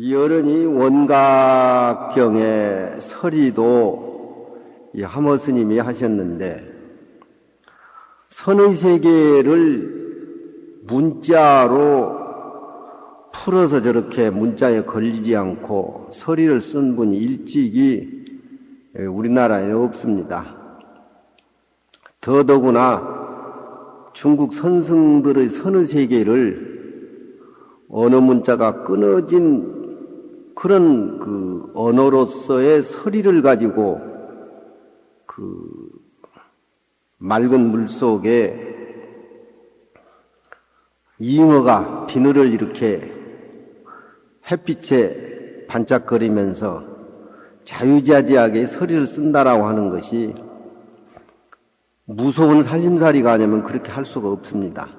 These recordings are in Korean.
이 어른이 원각경의 서리도 이 하모 스님이 하셨는데, 선의 세계를 문자로 풀어서 저렇게 문자에 걸리지 않고 서리를 쓴 분이 일찍이 우리나라에는 없습니다. 더더구나 중국 선승들의 선의 세계를 언어 문자가 끊어진 그런 그 언어로서의 서리를 가지고 그 맑은 물 속에 잉어가 비늘을 이렇게 햇빛에 반짝거리면서 자유자재하게 서리를 쓴다라고 하는 것이 무서운 살림살이가 아니면 그렇게 할 수가 없습니다.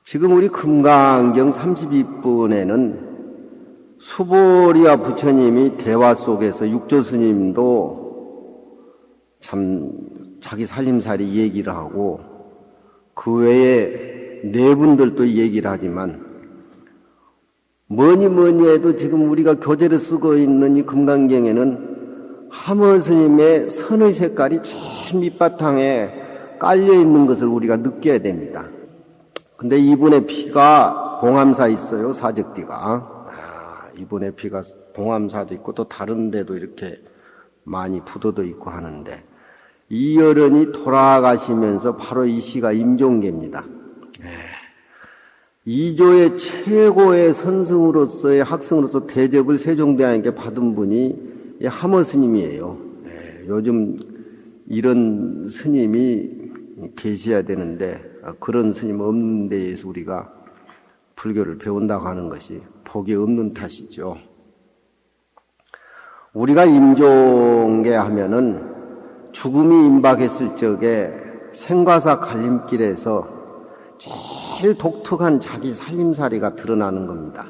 지금 우리 금강경 32분에는 수보리와 부처님이 대화 속에서 육조스님도 참 자기 살림살이 얘기를 하고 그 외에 네 분들도 얘기를 하지만 뭐니 해도 지금 우리가 교재를 쓰고 있는 이 금강경에는 하모 스님의 선의 색깔이 제일 밑바탕에 깔려 있는 것을 우리가 느껴야 됩니다. 근데 이분의 피가 봉암사 있어요, 사적비가. 이분의 피가 봉암사도 있고 또 다른 데도 이렇게 많이 부도도 있고 하는데, 이 어른이 돌아가시면서 바로 이 시가 임종계입니다. 이조의 최고의 선승으로서의 학승으로서 대접을 세종대왕에게 받은 분이 하모 스님이에요. 요즘 이런 스님이 계셔야 되는데 그런 스님 없는 데에서 우리가 불교를 배운다고 하는 것이 복이 없는 탓이죠. 우리가 임종계 하면은 죽음이 임박했을 적에 생과사 갈림길에서 제일 독특한 자기 살림살이가 드러나는 겁니다.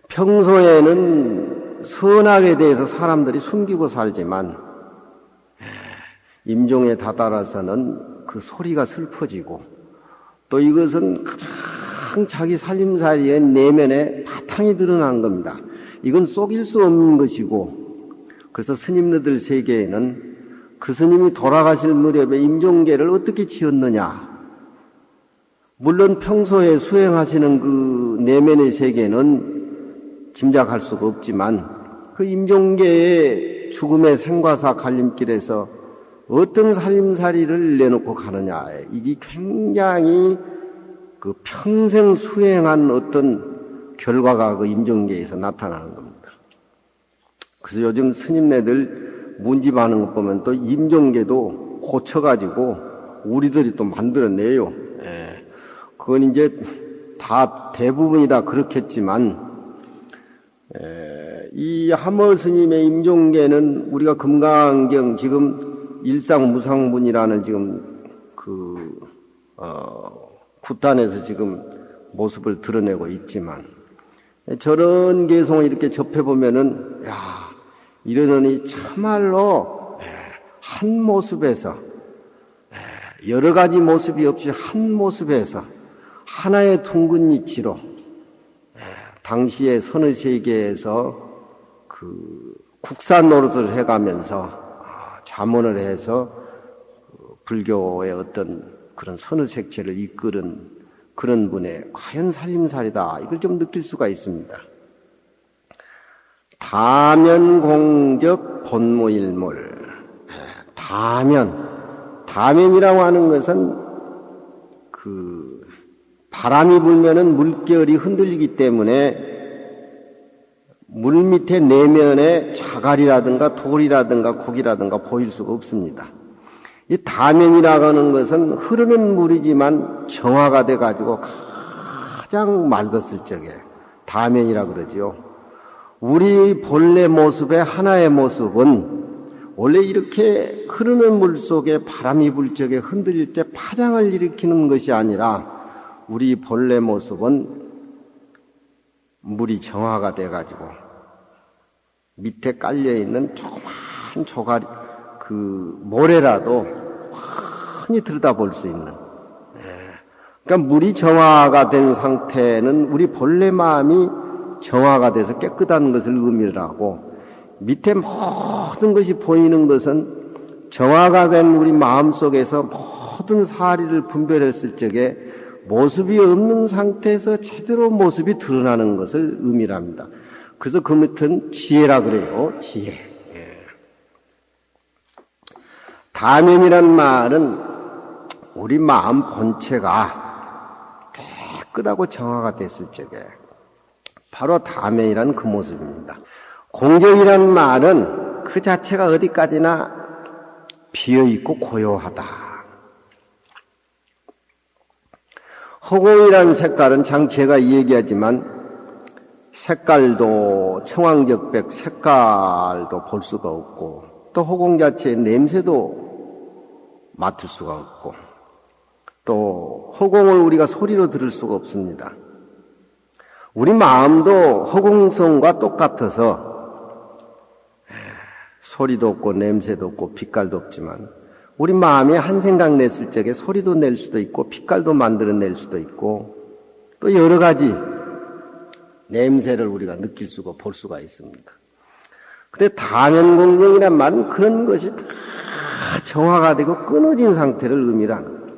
평소에는 선악에 대해서 사람들이 숨기고 살지만 임종에 다다라서는 그 소리가 슬퍼지고 또 이것은 가장 자기 살림살이의 내면에 바탕이 드러나는 겁니다. 이건 속일 수 없는 것이고, 그래서 스님네들 세계에는 그 스님이 돌아가실 무렵에 임종계를 어떻게 지었느냐, 물론 평소에 수행하시는 그 내면의 세계는 짐작할 수가 없지만 그 임종계의 죽음의 생과사 갈림길에서 어떤 살림살이를 내놓고 가느냐, 이게 굉장히 그 평생 수행한 어떤 결과가 그 임종계에서 나타나는 겁니다. 그래서 요즘 스님네들 문집하는 것 보면 또 임종계도 고쳐가지고 우리들이 또 만들어내요. 그건 이제 다 대부분이 다 그렇겠지만, 이 하모 스님의 임종계는 우리가 금강경 지금 일상무상문이라는 지금 굿단에서 지금 모습을 드러내고 있지만, 저런 개송을 이렇게 접해보면은, 야, 이러느니 참말로 한 모습에서, 여러 가지 모습이 없이 한 모습에서 하나의 둥근 이치로 당시의 선의 세계에서 그 국산 노릇을 해가면서 자문을 해서 불교의 어떤 그런 선의 색채를 이끌은 그런 분의 과연 살림살이다, 이걸 좀 느낄 수가 있습니다. 다면공적 본무일몰. 다면이라고 하는 것은 그 바람이 불면은 물결이 흔들리기 때문에 물 밑에 내면에 자갈이라든가 돌이라든가 고기라든가 보일 수가 없습니다. 이 다면이라고 하는 것은 흐르는 물이지만 정화가 돼가지고 가장 맑았을 적에 다면이라 그러지요. 우리 본래 모습의 하나의 모습은 원래 이렇게 흐르는 물 속에 바람이 불 적에 흔들릴 때 파장을 일으키는 것이 아니라 우리 본래 모습은 물이 정화가 돼가지고 밑에 깔려있는 조그만 조가리, 그 모래라도 훤히 들여다볼 수 있는 그러니까 물이 정화가 된 상태는 우리 본래 마음이 정화가 돼서 깨끗한 것을 의미를 하고, 밑에 모든 것이 보이는 것은 정화가 된 우리 마음 속에서 모든 사리를 분별했을 적에 모습이 없는 상태에서 제대로 모습이 드러나는 것을 의미를 합니다. 그래서 그 밑은 지혜라 그래요. 지혜. 다면이란 말은 우리 마음 본체가 깨끗하고 정화가 됐을 적에 바로 다면이란 그 모습입니다. 공적이란 말은 그 자체가 어디까지나 비어있고 고요하다. 허공이란 색깔은 제가 얘기하지만 색깔도 청황적백 색깔도 볼 수가 없고, 또 허공 자체의 냄새도 맡을 수가 없고, 또 허공을 우리가 소리로 들을 수가 없습니다. 우리 마음도 허공성과 똑같아서 소리도 없고 냄새도 없고 빛깔도 없지만, 우리 마음이 한 생각 냈을 적에 소리도 낼 수도 있고 빛깔도 만들어낼 수도 있고 또 여러 가지 냄새를 우리가 느낄 수가 볼 수가 있습니다. 근데 다면공정이란 말은 그런 것이 다 정화가 되고 끊어진 상태를 의미를 하는 거예요.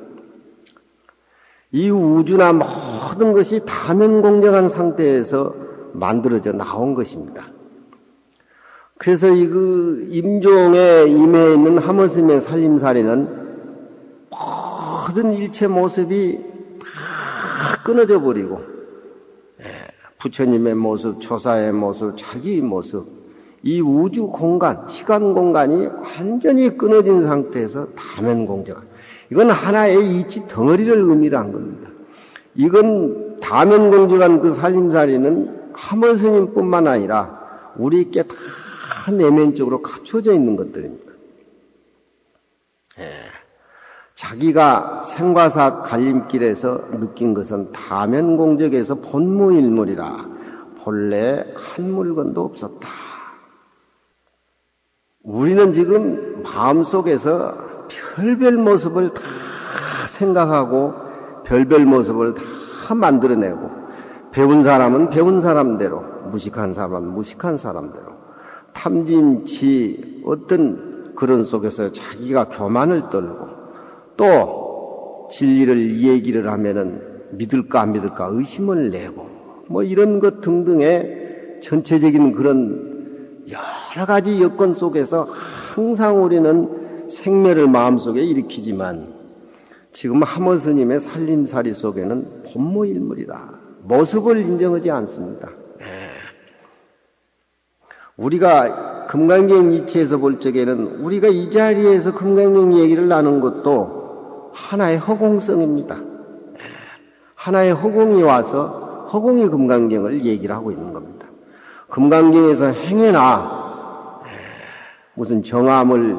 이 우주나 모든 것이 다면공정한 상태에서 만들어져 나온 것입니다. 그래서 임종에 임해 있는 하모스님의 살림살이는 모든 일체 모습이 다 끊어져 버리고, 부처님의 모습, 조사의 모습, 자기의 모습, 이 우주 공간, 시간 공간이 완전히 끊어진 상태에서 다면공정. 이건 하나의 이치 덩어리를 의미를 한 겁니다. 이건 다면공정한 그 살림살이는 하모스님뿐만 아니라 우리께 다 내면적으로 갖춰져 있는 것들입니다. 자기가 생과사 갈림길에서 느낀 것은 다면공적에서 본무일물이라 본래 한 물건도 없었다. 우리는 지금 마음속에서 별별 모습을 다 생각하고 별별 모습을 다 만들어내고, 배운 사람은 배운 사람대로, 무식한 사람은 무식한 사람대로 탐진치 어떤 그런 속에서 자기가 교만을 떨고, 또 진리를 얘기를 하면은 믿을까 안 믿을까 의심을 내고, 뭐 이런 것 등등의 전체적인 그런 여러 가지 여건 속에서 항상 우리는 생멸을 마음속에 일으키지만, 지금 하모스님의 살림살이 속에는 본무일물이다. 모습을 인정하지 않습니다. 우리가 금강경 이치에서 볼 적에는 우리가 이 자리에서 금강경 얘기를 나눈 것도 하나의 허공성입니다. 하나의 허공이 와서 허공이 금강경을 얘기를 하고 있는 겁니다. 금강경에서 행해나 무슨 정암을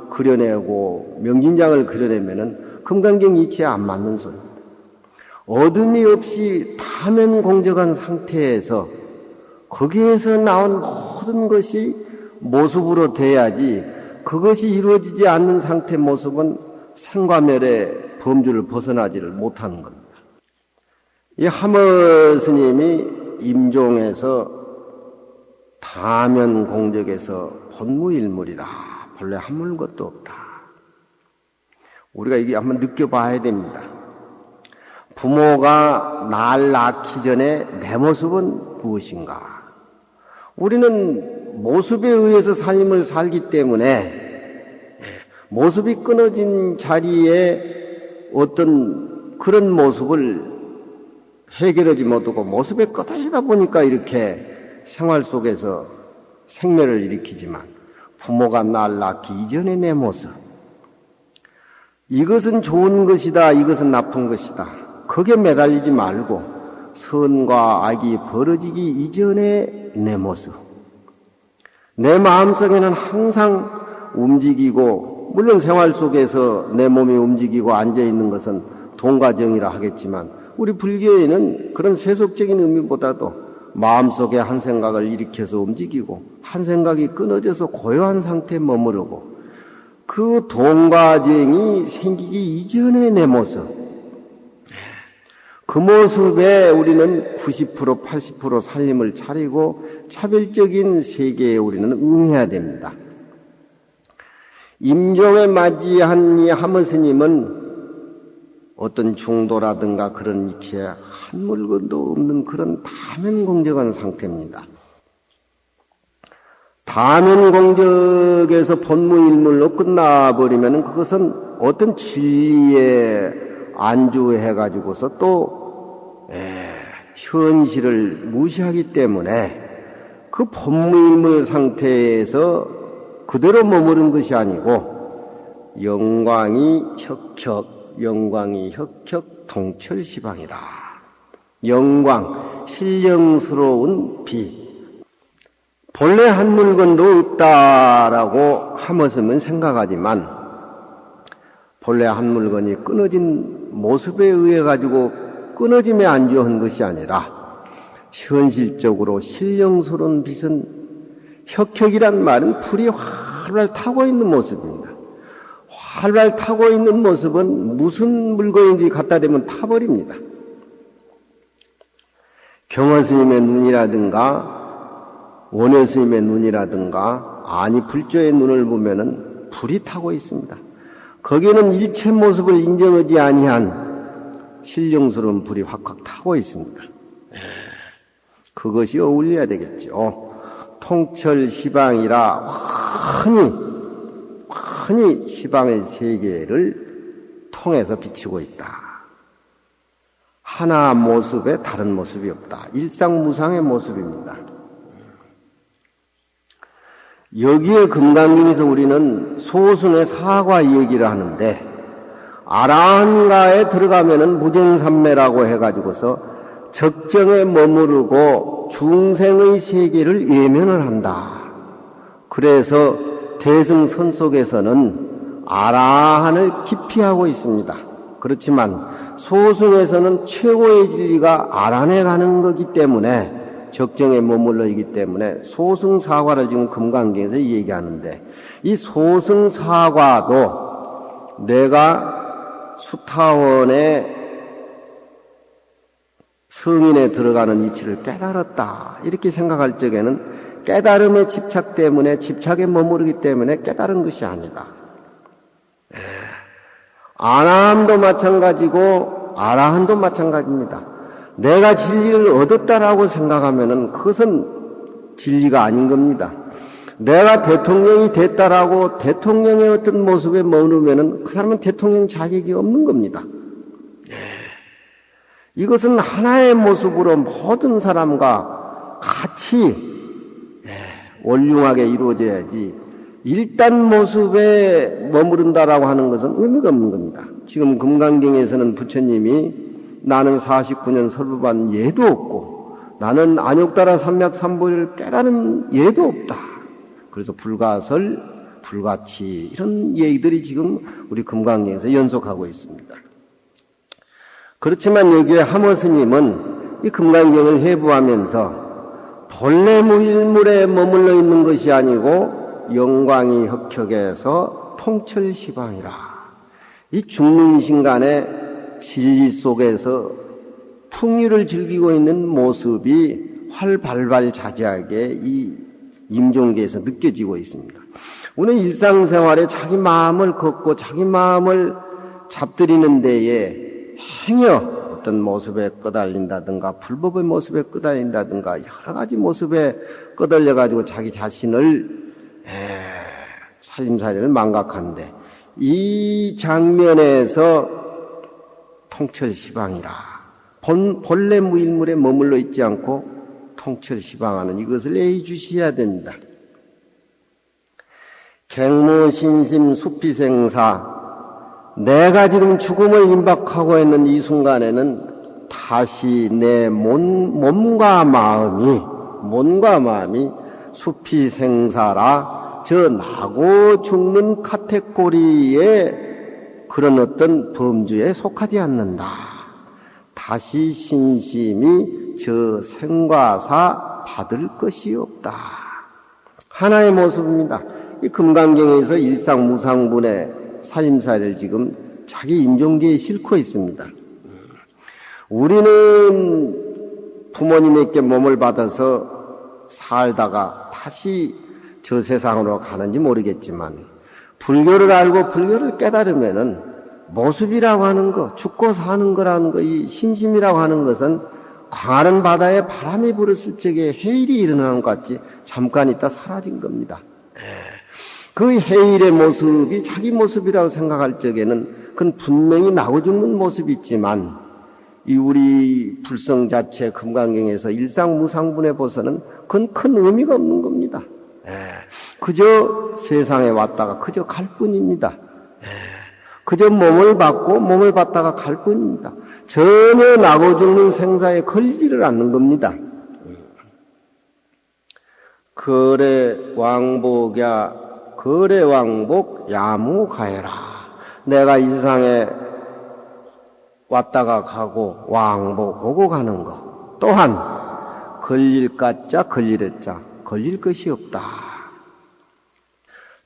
그려내고 명진장을 그려내면은 금강경 이치에 안 맞는 소리입니다. 어둠이 없이 다면공정한 상태에서 거기에서 나온 모든 것이 모습으로 돼야지, 그것이 이루어지지 않는 상태 모습은 생과멸의 범주를 벗어나지를 못하는 겁니다. 이 하모 스님이 임종에서 다면공적에서 본무일물이라 본래 한물 것도 없다. 우리가 이게 한번 느껴봐야 됩니다. 부모가 날 낳기 전에 내 모습은 무엇인가? 우리는 모습에 의해서 삶을 살기 때문에 모습이 끊어진 자리에 어떤 그런 모습을 해결하지 못하고 모습에 끄달리다 보니까 이렇게 생활 속에서 생멸을 일으키지만, 부모가 날 낳기 이전의 내 모습, 이것은 좋은 것이다, 이것은 나쁜 것이다, 거기에 매달리지 말고 선과 악이 벌어지기 이전의 내 모습, 내 마음속에는 항상 움직이고, 물론 생활 속에서 내 몸이 움직이고 앉아있는 것은 동과정이라 하겠지만, 우리 불교에는 그런 세속적인 의미보다도 마음속에 한 생각을 일으켜서 움직이고 한 생각이 끊어져서 고요한 상태에 머무르고, 그 동과정이 생기기 이전의 내 모습, 그 모습에 우리는 90%, 80% 살림을 차리고 차별적인 세계에 우리는 응해야 됩니다. 임종에 맞이한 이 하모 스님은 어떤 중도라든가 그런 이치에 한 물건도 없는 그런 다면공적한 상태입니다. 다면공적에서 본무일물로 끝나버리면 그것은 어떤 진리에 안주해가지고서 또 현실을 무시하기 때문에 그 본무일물 상태에서 그대로 머무른 것이 아니고 영광이 혁혁 통철시방이라. 영광, 신령스러운 비. 본래 한 물건도 없다라고 하면서는 생각하지만 본래 한 물건이 끊어진 모습에 의해 가지고 끊어짐에 안주한 것이 아니라 현실적으로 신령스러운 빛은 혁혁이란 말은 풀이 활발 타고 있는 모습입니다. 활발 타고 있는 모습은 무슨 물건인지 갖다 대면 타버립니다. 경화 스님의 눈이라든가 원효 스님의 눈이라든가 아니 불조의 눈을 보면은 불이 타고 있습니다. 거기에는 일체 모습을 인정하지 아니한 신령스러운 불이 확확 타고 있습니다. 그것이 어울려야 되겠죠. 통철시방이라 흔히 시방의 세계를 통해서 비치고 있다. 하나 모습에 다른 모습이 없다. 일상무상의 모습입니다. 여기에 금강경에서 우리는 소승의 사과 얘기를 하는데 아라한가에 들어가면은 무정삼매라고 해가지고서 적정에 머무르고 중생의 세계를 외면을 한다. 그래서 대승선 속에서는 아라한을 기피하고 있습니다. 그렇지만 소승에서는 최고의 진리가 아란에 가는 거기 때문에 적정에 머물러 있기 때문에 소승사과를 지금 금강경에서 얘기하는데 이 소승사과도 내가 수타원의 성인에 들어가는 이치를 깨달았다 이렇게 생각할 적에는 깨달음의 집착 때문에 집착에 머무르기 때문에 깨달은 것이 아니다. 아라함도 마찬가지고 아라한도 마찬가지입니다. 내가 진리를 얻었다라고 생각하면은 그것은 진리가 아닌 겁니다. 내가 대통령이 됐다라고 대통령의 어떤 모습에 머무르면은 그 사람은 대통령 자격이 없는 겁니다. 이것은 하나의 모습으로 모든 사람과 같이 원륭하게 이루어져야지 일단 모습에 머무른다라고 하는 것은 의미가 없는 겁니다. 지금 금강경에서는 부처님이 나는 49년 설법한 예도 없고 나는 안욕따라 삼맥삼보를 깨달은 예도 없다. 그래서 불가설, 불가치 이런 얘기들이 지금 우리 금강경에서 연속하고 있습니다. 그렇지만 여기에 하모 스님은 이 금강경을 해부하면서 본래 무일물에 머물러 있는 것이 아니고 영광이 혁혁해서 통철시방이라. 이 죽는 신간의 진리 속에서 풍류를 즐기고 있는 모습이 활발발자재하게 이 임종계에서 느껴지고 있습니다. 우리는 일상생활에 자기 마음을 걷고 자기 마음을 잡들이는 데에 행여 어떤 모습에 끄달린다든가 불법의 모습에 끄달린다든가 여러 가지 모습에 끄달려 가지고 자기 자신을 살림살이를 망각하는데 이 장면에서 통철시방이라 본래 무일물에 머물러 있지 않고 통철시방하는 이것을 예의주시해야 됩니다. 갱무신심 수피생사 내가 지금 죽음을 임박하고 있는 이 순간에는 다시 내 몸과 마음이 수피생사라 저 나고 죽는 카테고리에 그런 어떤 범주에 속하지 않는다. 다시 신심이 저 생과사 받을 것이 없다. 하나의 모습입니다. 이 금강경에서 일상무상분의 살림살이를 지금 자기 임종계에 싣고 있습니다. 우리는 부모님에게 몸을 받아서 살다가 다시 저 세상으로 가는지 모르겠지만 불교를 알고 불교를 깨달으면은 모습이라고 하는 거, 죽고 사는 거라는 거, 이 신심이라고 하는 것은 광활한 바다에 바람이 불었을 적에 해일이 일어나는 것 같이 잠깐 있다 사라진 겁니다. 그 해일의 모습이 자기 모습이라고 생각할 적에는 그건 분명히 나고 죽는 모습이 있지만 이 우리 불성 자체 금강경에서 일상무상분에 보서는 그건 큰 의미가 없는 겁니다. 그저 세상에 왔다가 그저 갈 뿐입니다. 그저 몸을 받고 몸을 받다가 갈 뿐입니다. 전혀 나고 죽는 생사에 걸리지를 않는 겁니다. 거래왕복 야무가해라. 내가 이 세상에 왔다가 가고 왕복 오고 가는 거 또한 걸릴 가짜 걸리랬자 걸릴 것이 없다.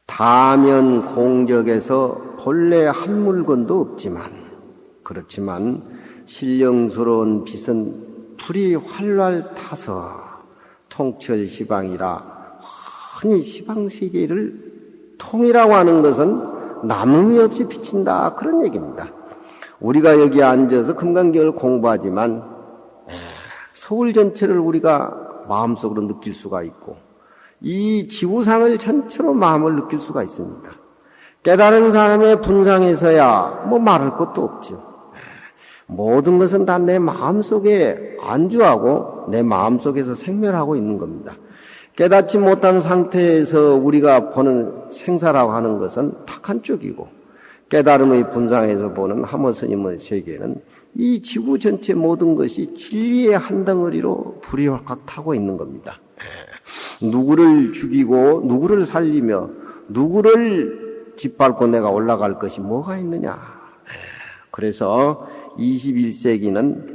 다면 공적에서 본래 한 물건도 없지만 그렇지만 신령스러운 빛은 불이 활활 타서 통철 시방이라 흔히 시방세계를 통이라고 하는 것은 남음이 없이 비친다 그런 얘기입니다. 우리가 여기 앉아서 금강경을 공부하지만 서울 전체를 우리가 마음속으로 느낄 수가 있고 이 지구상을 전체로 마음을 느낄 수가 있습니다. 깨달은 사람의 분상에서야 뭐 말할 것도 없죠. 모든 것은 다 내 마음속에 안주하고 내 마음속에서 생멸하고 있는 겁니다. 깨닫지 못한 상태에서 우리가 보는 생사라고 하는 것은 탁 한쪽이고 깨달음의 분상에서 보는 하모 스님의 세계는 이 지구 전체 모든 것이 진리의 한 덩어리로 불이 확 타고 있는 겁니다. 누구를 죽이고 누구를 살리며 누구를 짓밟고 내가 올라갈 것이 뭐가 있느냐. 그래서 21세기는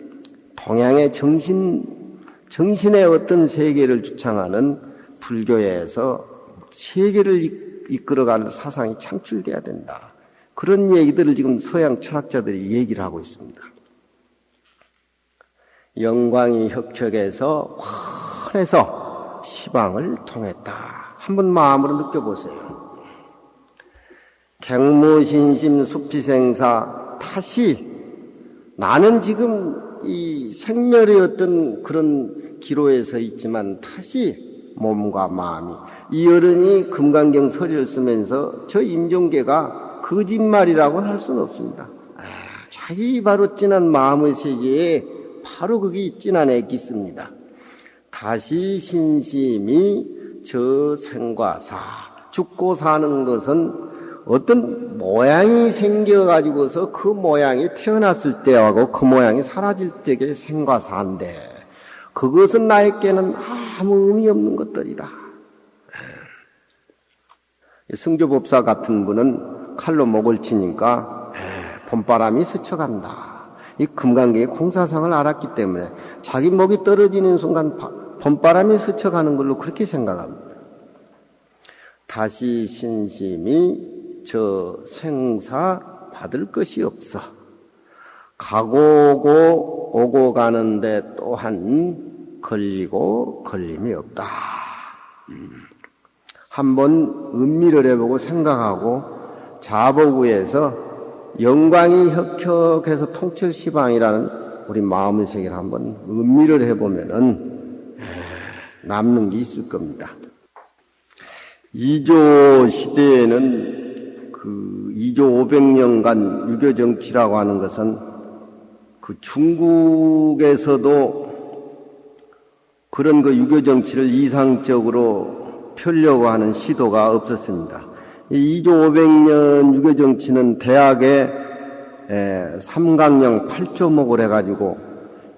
동양의 정신의 어떤 세계를 주창하는 불교에서 세계를 이끌어가는 사상이 창출돼야 된다. 그런 얘기들을 지금 서양 철학자들이 얘기를 하고 있습니다. 영광이 혁혁에서 환해서 시방을 통했다. 한번 마음으로 느껴보세요. 객무신심 수피생사 타시 나는 지금 이 생멸의 어떤 그런 기로에 서 있지만 타시 몸과 마음이 이 어른이 금강경 서리를 쓰면서 저 임종계가 거짓말이라고는 할 수는 없습니다. 자기 바로 진한 마음의 세계에 바로 그게 진한 액기 있습니다. 다시 신심이 저 생과사 죽고 사는 것은 어떤 모양이 생겨가지고서 그 모양이 태어났을 때하고 그 모양이 사라질 때의 생과사인데 그것은 나에게는 아무 의미 없는 것들이다. 승조법사 같은 분은 칼로 목을 치니까 봄바람이 스쳐간다. 이 금강경의 공사상을 알았기 때문에 자기 목이 떨어지는 순간 봄바람이 스쳐가는 걸로 그렇게 생각합니다. 다시 신심이 저 생사 받을 것이 없어. 가고 오고 가는데 또한 걸리고 걸림이 없다. 한번 음미를 해보고 생각하고 자보구에서 영광이 혁혁해서 통철시방이라는 우리 마음의 세계를 한번 음미를 해보면은 남는 게 있을 겁니다. 이조 시대에는 그 이조 500년간 유교 정치라고 하는 것은 그 중국에서도 그런 그 유교 정치를 이상적으로 펴려고 하는 시도가 없었습니다. 이 2조 500년 유교 정치는 대학에 삼강령 8조목을 해가지고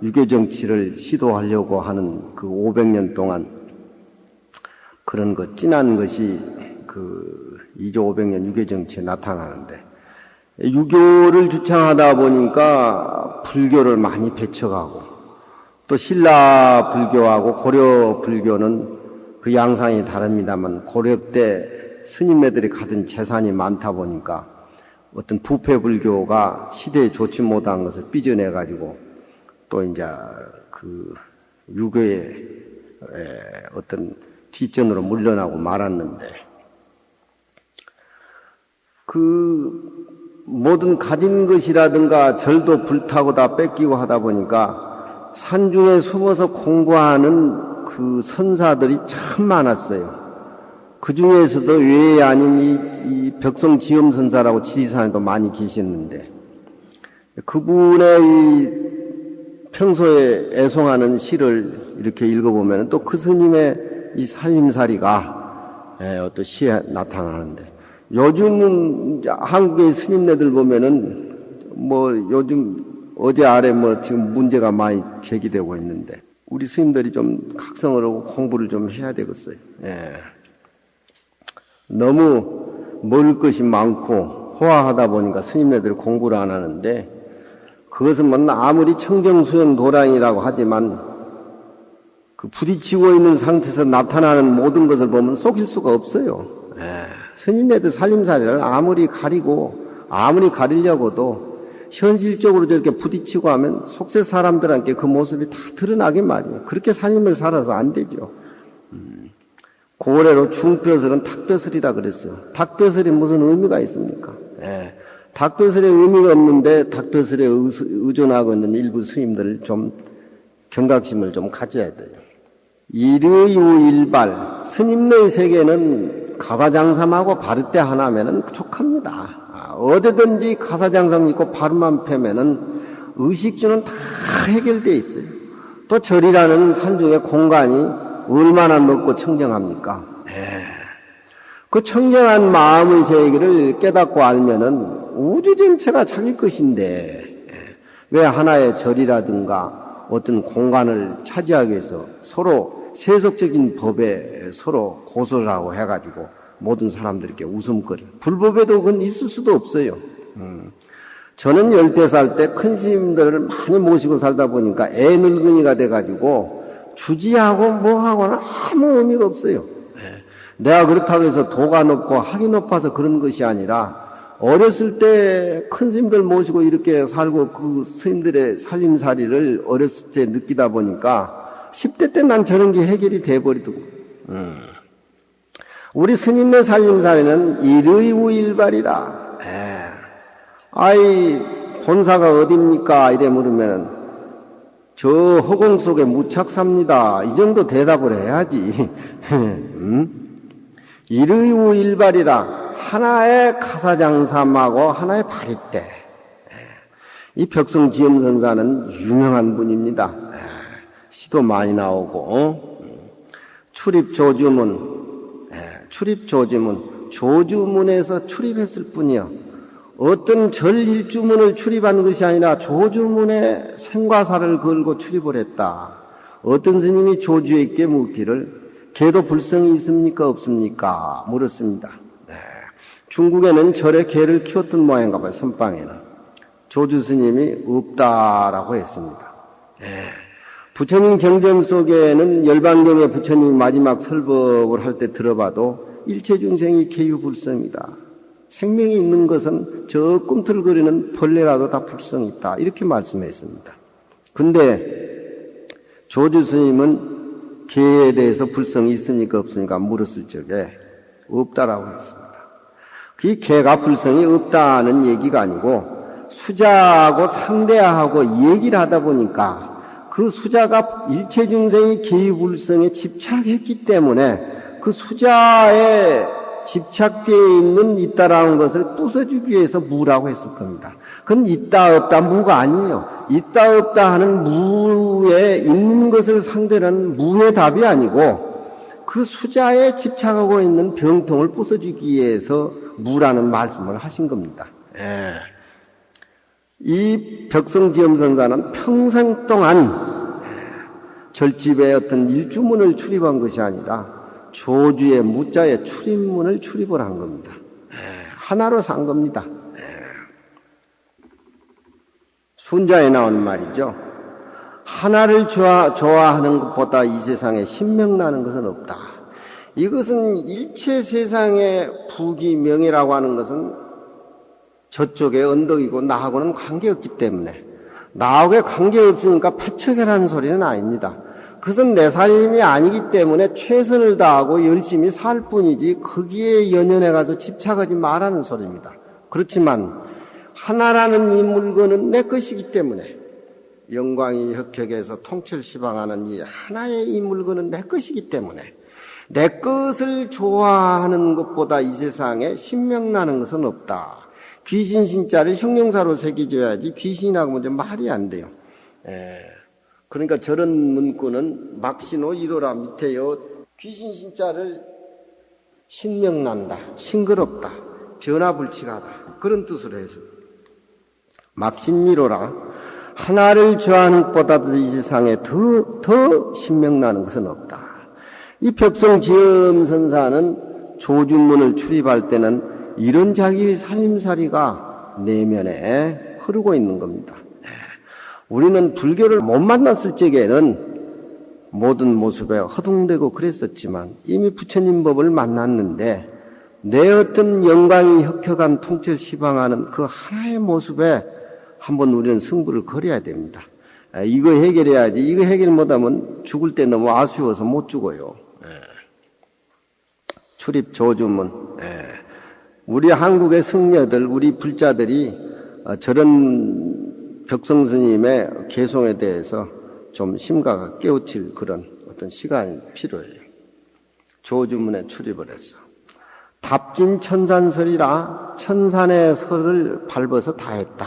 유교 정치를 시도하려고 하는 그 500년 동안 그런 것 진한 것이 그 2조 500년 유교 정치에 나타나는데 유교를 주창하다 보니까 불교를 많이 배척하고 또 신라 불교하고 고려 불교는 그 양상이 다릅니다만 고려 때 스님네들이 가진 재산이 많다 보니까 어떤 부패 불교가 시대에 좋지 못한 것을 삐져내가지고 또 이제 그 유교의 어떤 뒷전으로 물러나고 말았는데, 그 모든 가진 것이라든가 절도 불타고 다 뺏기고 하다 보니까 산중에 숨어서 공부하는 그 선사들이 참 많았어요. 그 중에서도 외에 아닌 이 벽성지엄선사라고 지리산에도 많이 계셨는데, 그분의 이 평소에 애송하는 시를 이렇게 읽어보면 또 그 스님의 이 살림살이가 어떤 시에 나타나는데, 요즘은 한국의 스님네들 보면은 뭐 요즘 어제 아래 뭐 지금 문제가 많이 제기되고 있는데, 우리 스님들이 좀 각성을 하고 공부를 좀 해야 되겠어요. 너무 먹을 것이 많고 호화하다 보니까 스님네들이 공부를 안 하는데, 그것은 뭐 아무리 청정수영 도량이라고 하지만 그 부딪히고 있는 상태에서 나타나는 모든 것을 보면 속일 수가 없어요. 스님네들 살림살이를 아무리 가리려고도 현실적으로 저렇게 부딪히고 하면 속세 사람들한테 그 모습이 다 드러나게 말이에요. 그렇게 살림을 살아서 안 되죠. 고래로 중벼슬은 닭벼슬이라 그랬어요. 닭벼슬이 무슨 의미가 있습니까? 닭벼슬에 의미가 없는데 닭벼슬에 의존하고 있는 일부 스님들을 좀 경각심을 좀 가져야 돼요. 일의우일발, 스님네의 세계는 가사장삼하고 바르대 하나면은 족합니다. 어디든지 가사장삼 있고 바르만 펴면은 의식주는 다 해결되어 있어요. 또 절이라는 산중의 공간이 얼마나 넓고 청정합니까? 그 청정한 마음의 세계를 깨닫고 알면은 우주 전체가 자기 것인데, 왜 하나의 절이라든가 어떤 공간을 차지하기 위해서 서로 세속적인 법에 서로 고소를 하고 해가지고 모든 사람들에게 웃음거리. 불법에도 그건 있을 수도 없어요. 저는 10대 때 큰 스님들을 많이 모시고 살다 보니까 애 늙은이가 돼가지고 주지하고 뭐하고는 아무 의미가 없어요. 내가 그렇다고 해서 도가 높고 학이 높아서 그런 것이 아니라, 어렸을 때 큰 스님들 모시고 이렇게 살고 그 스님들의 살림살이를 어렸을 때 느끼다 보니까 10대 때 난 저런 게 해결이 돼버리더고. 우리 스님네 살림살이는 일의우일발이라. 아이 본사가 어딥니까? 이래 물으면은 저 허공 속에 무착 삽니다. 이 정도 대답을 해야지. 일의우일발이라. 하나의 가사장삼하고 하나의 바리대. 이 벽성지엄선사는 유명한 분입니다. 시도 많이 나오고, 출입조주문, 조주문에서 출입했을 뿐이요. 어떤 절일주문을 출입한 것이 아니라 조주문에 생과사를 걸고 출입을 했다. 어떤 스님이 조주에게 묻기를 개도 불성이 있습니까 없습니까? 물었습니다. 중국에는 절에 개를 키웠던 모양인가 봐요. 선방에는. 조주 스님이 없다라고 했습니다. 부처님 경전 속에는 열반경에 부처님이 마지막 설법을 할 때 들어봐도 일체 중생이 개유불성이다. 생명이 있는 것은 저 꿈틀거리는 벌레라도 다 불성이 있다. 이렇게 말씀했습니다. 근데 조주 스님은 개에 대해서 불성이 있습니까 없습니까 물었을 적에 없다라고 했습니다. 그 개가 불성이 없다는 얘기가 아니고 수자하고 상대하고 얘기를 하다 보니까 그 수자가 일체 중생이 개유불성에 집착했기 때문에 그 수자에 집착되어 있는 있다라는 것을 부숴주기 위해서 무라고 했을 겁니다. 그건 있다 없다 무가 아니에요. 있다 없다 하는 무에 있는 것을 상대로 하는 무의 답이 아니고 그 수자에 집착하고 있는 병통을 부숴주기 위해서 무라는 말씀을 하신 겁니다. 이 벽성지엄선사는 평생 동안 절집의 어떤 일주문을 출입한 것이 아니라 조주의 무자의 출입문을 출입을 한 겁니다. 하나로 산 겁니다. 순자에 나온 말이죠. 하나를 좋아하는 것보다 이 세상에 신명나는 것은 없다. 이것은 일체 세상의 부귀 명예라고 하는 것은 저쪽의 언덕이고 나하고는 관계없기 때문에 나하고의 관계없으니까 패척이라는 소리는 아닙니다. 그것은 내 삶이 아니기 때문에 최선을 다하고 열심히 살 뿐이지 거기에 연연해가지고 집착하지 말라는 소리입니다. 그렇지만 하나라는 이 물건은 내 것이기 때문에 영광이 혁혁에서 통철시방하는 이 하나의 이 물건은 내 것이기 때문에 내 것을 좋아하는 것보다 이 세상에 신명나는 것은 없다. 귀신 신자를 형용사로 새겨줘야지 귀신이라고 먼저 말이 안 돼요. 그러니까 저런 문구는 막신호 1호라 밑에요. 귀신 신자를 신명난다, 싱그럽다, 변화불치하다 그런 뜻으로 해서 막신 1호라 하나를 좋아하는 것보다도 이 세상에 더 신명나는 것은 없다. 이 벽성지엄선사는 조준문을 출입할 때는 이런 자기의 살림살이가 내면에 흐르고 있는 겁니다. 우리는 불교를 못 만났을 적에는 모든 모습에 허둥대고 그랬었지만 이미 부처님 법을 만났는데 내 어떤 영광이 혁혁한 통철시방하는 그 하나의 모습에 한번 우리는 승부를 걸어야 됩니다. 이거 해결해야지. 이거 해결 못하면 죽을 때 너무 아쉬워서 못 죽어요. 출입 조주문. 우리 한국의 승려들, 우리 불자들이 저런 벽성스님의 개송에 대해서 좀 심각하게 깨우칠 그런 어떤 시간이 필요해요. 조주문에 출입을 해서 답진 천산설이라 천산의 설을 밟아서 다 했다.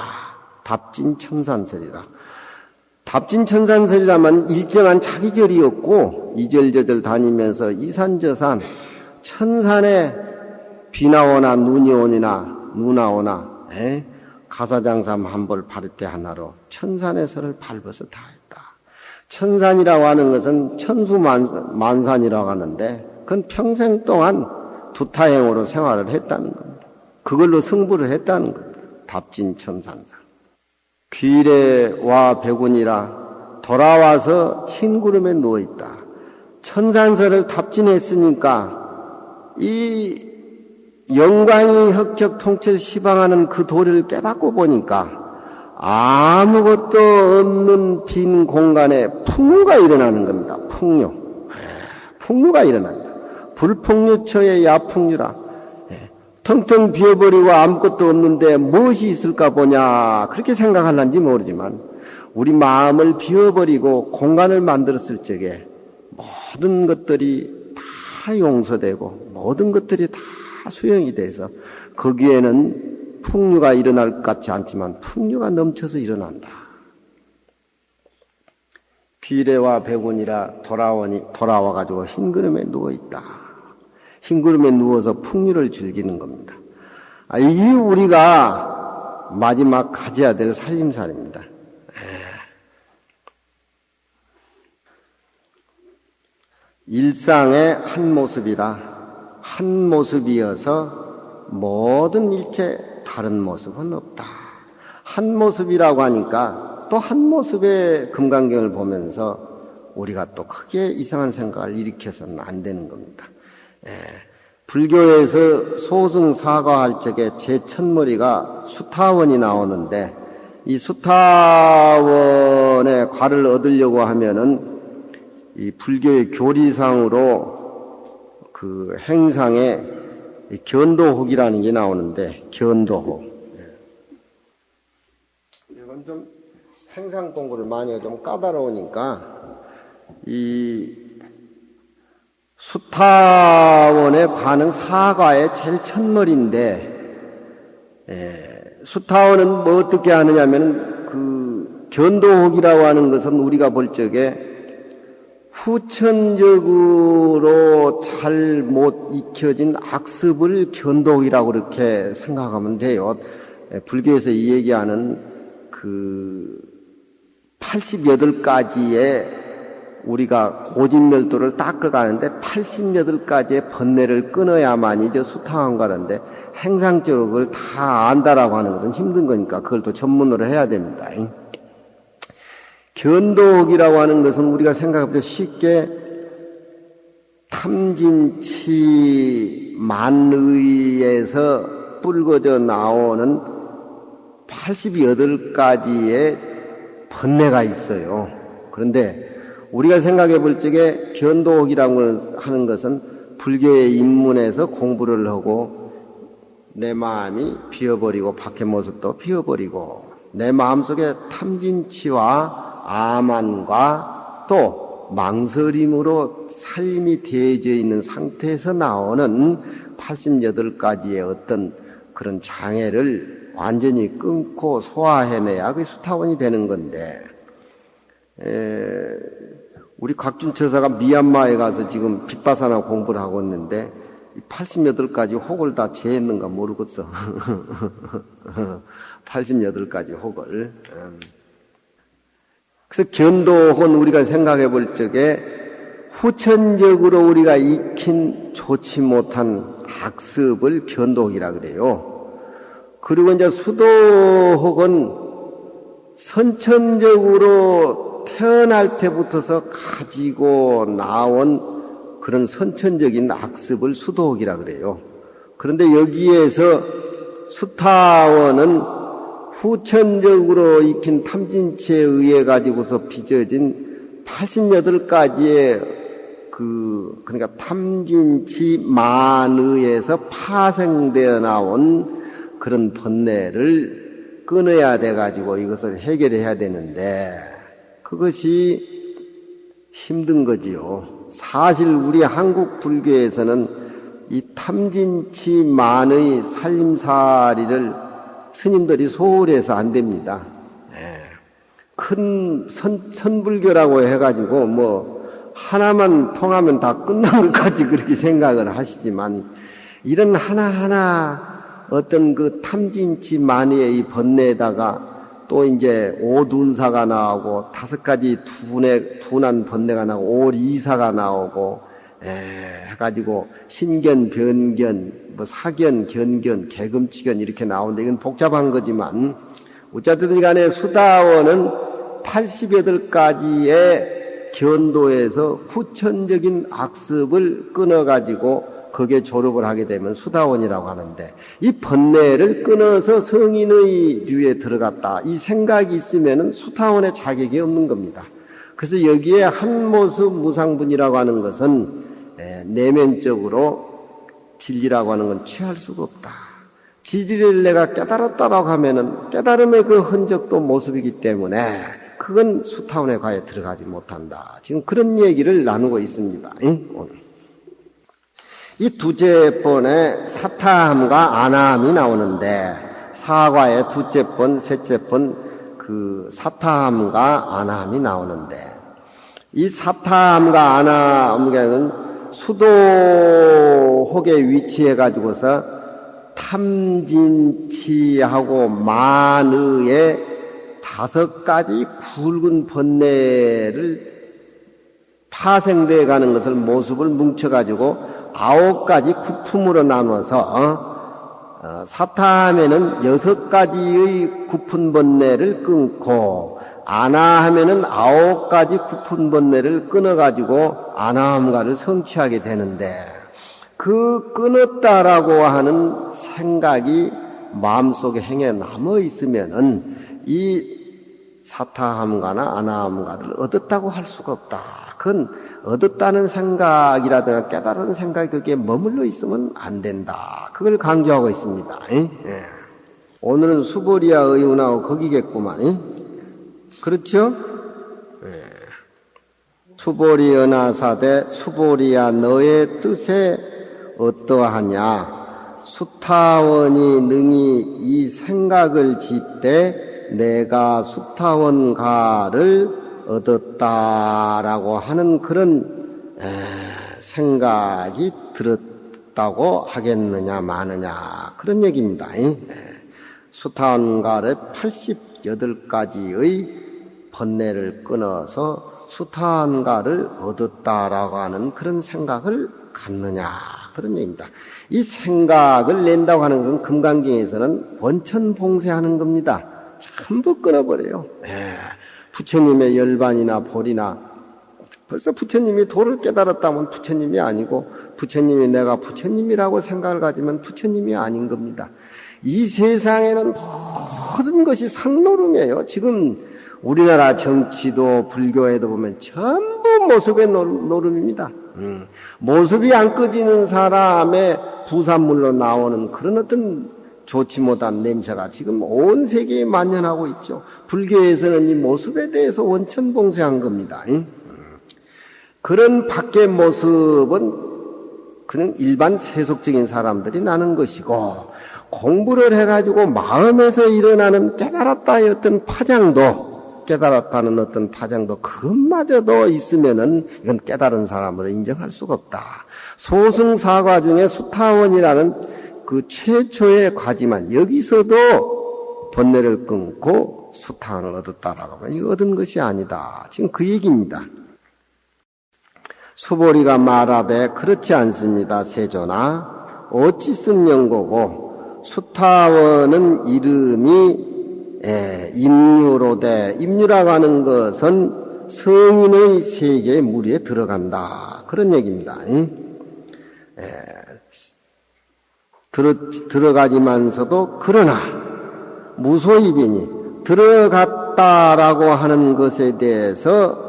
답진 천산설이라. 답진 천산설이라면 일정한 자기절이 없고 이절저절 다니면서 이산저산 천산에 비나 오나 눈이 오니나 누나 오나 가사장삼 한벌 바르때 하나로 천산의 설을 밟아서 다 했다. 천산이라고 하는 것은 천수만산이라고 하는데 그건 평생 동안 두타행으로 생활을 했다는 겁니다. 그걸로 승부를 했다는 겁니다. 답진 천산사. 귀래와 백운이라 돌아와서 흰 구름에 누워있다. 천산설을 답진했으니까 이 영광이 혁혁 통철 시방하는 그 도리를 깨닫고 보니까 아무것도 없는 빈 공간에 풍류가 일어나는 겁니다. 풍류가 일어난다. 불풍류처의 야풍류라. 텅텅 비어버리고 아무것도 없는데 무엇이 있을까 보냐 그렇게 생각할런지 모르지만 우리 마음을 비워버리고 공간을 만들었을 적에 모든 것들이 다 용서되고 모든 것들이 다 수용이 돼서 거기에는 풍류가 일어날 것 같지 않지만 풍류가 넘쳐서 일어난다. 귀래와 백운이라 돌아와가지고 흰구름에 누워있다. 흰구름에 누워서 풍류를 즐기는 겁니다. 이게 우리가 마지막 가져야 될 살림살입니다. 일상의 한 모습이라 한 모습이어서 모든 일체 다른 모습은 없다. 한 모습이라고 하니까 또 한 모습의 금강경을 보면서 우리가 또 크게 이상한 생각을 일으켜서는 안 되는 겁니다. 불교에서 소승 사과할 적에 제 첫머리가 수타원이 나오는데 이 수타원의 과를 얻으려고 하면은 이 불교의 교리상으로 그 행상에 견도혹이라는 게 나오는데 견도혹 이건 좀 행상 공부를 많이 해서 좀 까다로우니까 이 수타원에 가는 사과의 제일 첫머리인데 수타원은 뭐 어떻게 하느냐면 그 견도혹이라고 하는 것은 우리가 볼 적에 후천적으로 잘 못 익혀진 악습을 견도혹이라고 그렇게 생각하면 돼요. 불교에서 이 얘기하는 그 88가지의 우리가 고진멸도를 닦아가는데 88가지의 번뇌를 끊어야만이 저 수타원 가는데 행상적으로 그걸 다 안다라고 하는 것은 힘든 거니까 그걸 또 전문으로 해야 됩니다. 견도혹이라고 하는 것은 우리가 생각할 때 쉽게 탐진치 만의에서 뿔거져 나오는 88가지의 번뇌가 있어요. 그런데 우리가 생각해 볼 적에 견도혹이라고 하는 것은 불교에 입문해서 공부를 하고 내 마음이 비어버리고 밖의 모습도 비어버리고 내 마음속에 탐진치와 아만과 또 망설임으로 삶이 대해져 있는 상태에서 나오는 88가지의 어떤 그런 장애를 완전히 끊고 소화해내야 그게 수타원이 되는 건데, 우리 곽준 처사가 미얀마에 가서 지금 빗바사나 공부를 하고 있는데 88가지 혹을 다 제했는가 모르겠어. 88가지 혹을. 그래서 견도혹은 우리가 생각해 볼 적에 후천적으로 우리가 익힌 좋지 못한 악습을 견도혹이라 그래요. 그리고 이제 수도혹은 선천적으로 태어날 때부터서 가지고 나온 그런 선천적인 악습을 수도혹이라 그래요. 그런데 여기에서 수타원은 후천적으로 익힌 탐진치에 의해 가지고서 빚어진 88가지의 그러니까 탐진치 만의에서 파생되어 나온 그런 번뇌를 끊어야 돼 가지고 이것을 해결해야 되는데 그것이 힘든 거지요. 사실 우리 한국 불교에서는 이 탐진치 만의 살림살이를 스님들이 소홀히 해서 안 됩니다. 큰 선불교라고 해가지고 뭐 하나만 통하면 다 끝난 것까지 그렇게 생각을 하시지만 이런 하나하나 어떤 그 탐진치 만의의 이 번뇌에다가 또 이제 오둔사가 나오고 5가지 둔한 번뇌가 나오고 오리사가 나오고 해가지고 신견, 변견, 뭐 사견, 견견, 개금치견 이렇게 나오는데 이건 복잡한 거지만 어쨌든 간에 수다원은 88가지의 견도에서 후천적인 악습을 끊어가지고 거기에 졸업을 하게 되면 수다원이라고 하는데 이 번뇌를 끊어서 성인의 류에 들어갔다. 이 생각이 있으면은 수타원의 자격이 없는 겁니다. 그래서 여기에 한 모습 무상분이라고 하는 것은 내면적으로 진리라고 하는 건 취할 수가 없다. 진리를 내가 깨달았다라고 하면은 깨달음의 그 흔적도 모습이기 때문에 그건 수타원의 과에 들어가지 못한다. 지금 그런 얘기를 나누고 있습니다. 오늘. 이 두째 번에 사타함과 아나함이 나오는데 사과의 두째 번, 셋째 번 그 사타함과 아나함이 나오는데 이 사타함과 아나함은 수도혹에 위치해 가지고서 탐진치하고 만의의 5가지 굵은 번뇌를 파생되어 가는 것을 모습을 뭉쳐가지고 9가지 구품으로 나눠서 사타하면은 6가지의 구품 번뇌를 끊고 아나하면은 9가지 구품 번뇌를 끊어가지고 아나함가를 성취하게 되는데 그 끊었다라고 하는 생각이 마음속에 행해 남아 있으면은 이 사타함가나 아나함가를 얻었다고 할 수가 없다. 그건 얻었다는 생각이라든가 깨달은 생각이 거기에 머물러 있으면 안 된다. 그걸 강조하고 있습니다. 오늘은 수보리아 의운하고 거기겠구만. 그렇죠? 수보리아나 사대 수보리아 너의 뜻에 어떠하냐? 수타원이 능히 이 생각을 짓되 내가 수타원가를 얻었다라고 하는 그런 생각이 들었다고 하겠느냐 마느냐 그런 얘기입니다. 수타원가를 88가지의 번뇌를 끊어서 수타원가를 얻었다라고 하는 그런 생각을 갖느냐 그런 얘기입니다. 이 생각을 낸다고 하는 건 금강경에서는 원천봉쇄하는 겁니다. 전부 끊어버려요. 부처님의 열반이나 볼이나 벌써 부처님이 도를 깨달았다면 부처님이 아니고 부처님이 내가 부처님이라고 생각을 가지면 부처님이 아닌 겁니다. 이 세상에는 모든 것이 상노름이에요. 지금 우리나라 정치도 불교에도 보면 전부 모습의 노름입니다. 모습이 안 꺼지는 사람의 부산물로 나오는 그런 어떤 좋지 못한 냄새가 지금 온 세계에 만연하고 있죠. 불교에서는 이 모습에 대해서 원천봉쇄한 겁니다. 그런 밖의 모습은 그냥 일반 세속적인 사람들이 나는 것이고, 공부를 해가지고 마음에서 일어나는 깨달았다의 어떤 파장도, 깨달았다는 어떤 파장도 그것마저도 있으면은 이건 깨달은 사람으로 인정할 수가 없다. 소승사과 중에 수타원이라는 그 최초의 과지만 여기서도 번뇌를 끊고 수타원을 얻었다라고 하면 이거 얻은 것이 아니다. 지금 그 얘기입니다. 수보리가 말하되 그렇지 않습니다. 세존아, 어찌 쓴 연고고 수타원은 이름이 임유로되, 임유라고 하는 것은 성인의 세계의 무리에 들어간다. 그런 얘기입니다. 들어가지만서도 그러나 무소입이니 들어갔다라고 하는 것에 대해서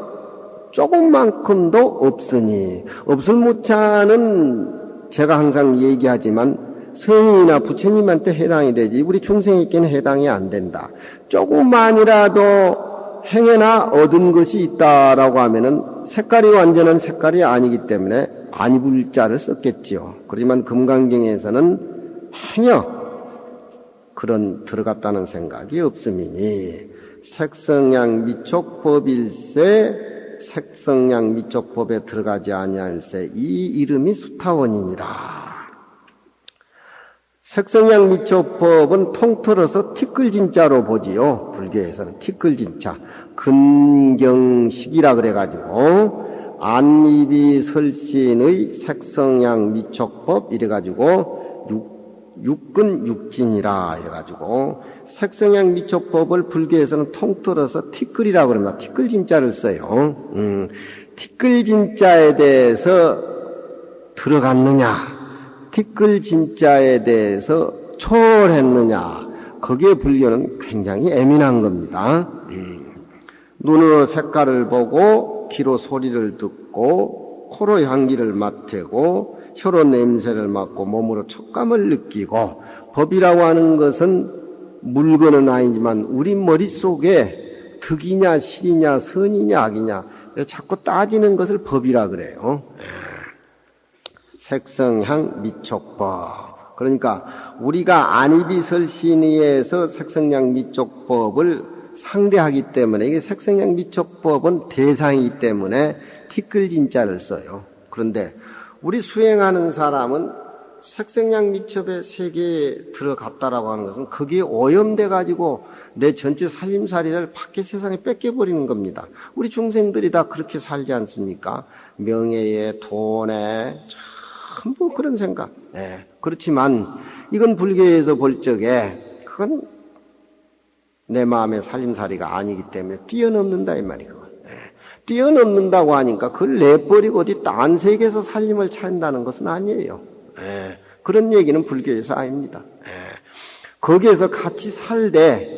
조금만큼도 없으니, 없을무차는 제가 항상 얘기하지만 성인이나 부처님한테 해당이 되지 우리 중생에게는 해당이 안 된다. 조금만이라도 행해나 얻은 것이 있다라고 하면은 색깔이 완전한 색깔이 아니기 때문에 아니불자를 썼겠지요. 그렇지만 금강경에서는 행여 그런 들어갔다는 생각이 없음이니 색성양 미촉법일세 색성양 미촉법에 들어가지 아니할세 이 이름이 수타원이니라. 색성양 미촉법은 통틀어서 티끌진자로 보지요. 불교에서는 티끌진자 근경식이라 그래가지고 안입이 설신의 색성양 미촉법 이래가지고 육근육진이라 이래가지고 색성양 미촉법을 불교에서는 통틀어서 티끌이라고 그럽니다. 티끌진자를 써요. 티끌진자에 대해서 들어갔느냐, 티끌진자에 대해서 초월했느냐, 거기에 불교는 굉장히 예민한 겁니다. 눈으로 색깔을 보고 귀로 소리를 듣고 코로 향기를 맡고 혀로 냄새를 맡고 몸으로 촉감을 느끼고, 법이라고 하는 것은 물건은 아니지만 우리 머릿속에 득이냐 실이냐 선이냐 악이냐 자꾸 따지는 것을 법이라 그래요. 색성향 미촉법. 그러니까 우리가 안이비설신의에서 색성향 미촉법을 상대하기 때문에, 이게 색성향 미촉법은 대상이기 때문에 티끌진자를 써요. 그런데 우리 수행하는 사람은 색성양 미첩의 세계에 들어갔다라고 하는 것은 거기에 오염돼 가지고 내 전체 살림살이를 밖에 세상에 뺏겨버리는 겁니다. 우리 중생들이 다 그렇게 살지 않습니까? 명예에, 돈에, 전부 그런 생각. 그렇지만 이건 불교에서 볼 적에 그건 내 마음의 살림살이가 아니기 때문에 뛰어넘는다 이 말이고. 뛰어넘는다고 하니까 그걸 내버리고 어디 딴 세계에서 살림을 차린다는 것은 아니에요. 그런 얘기는 불교에서 아닙니다. 거기에서 같이 살되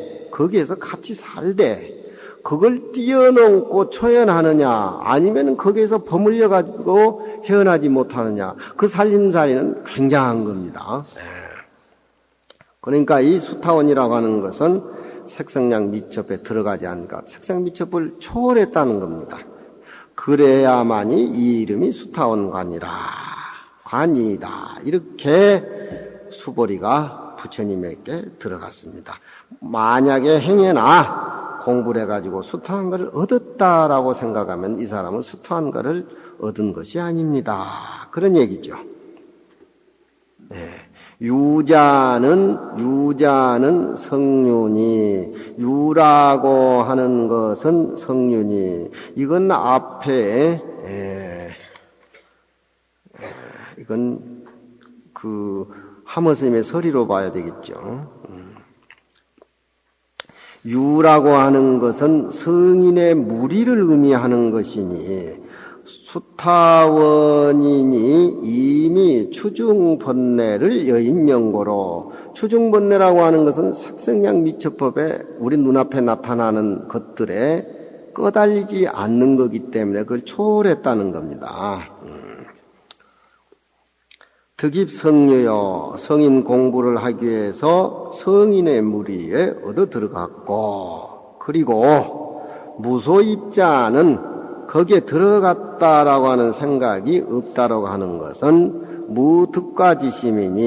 그걸 뛰어넘고 초연하느냐, 아니면 거기에서 버물려 가지고 헤어나지 못하느냐, 그 살림살이는 굉장한 겁니다. 그러니까 이 수타원이라고 하는 것은 색성양 미첩에 들어가지 않으니까 색성 미첩을 초월했다는 겁니다. 그래야만이 이 이름이 수타원관이라. 관이다. 이렇게 수보리가 부처님에게 들어갔습니다. 만약에 행해나 공부를 해가지고 수타한가를 얻었다라고 생각하면 이 사람은 수타한가를 얻은 것이 아닙니다. 그런 얘기죠. 유자는 성륜이, 유라고 하는 것은 성륜이, 이건 앞에 이건 그 하머스님의 서리로 봐야 되겠죠. 유라고 하는 것은 성인의 무리를 의미하는 것이니, 수타원이니 이미 추중 번뇌를 여인 연고로 추중번뇌라고 하는 것은 색성양 미처법에 우리 눈앞에 나타나는 것들에 꺼달리지 않는 거기 때문에 그걸 초월했다는 겁니다. 득입성류여, 성인 공부를 하기 위해서 성인의 무리에 얻어 들어갔고, 그리고 무소입자는 거기에 들어갔다라고 하는 생각이 없다라고 하는 것은 무득과지심이니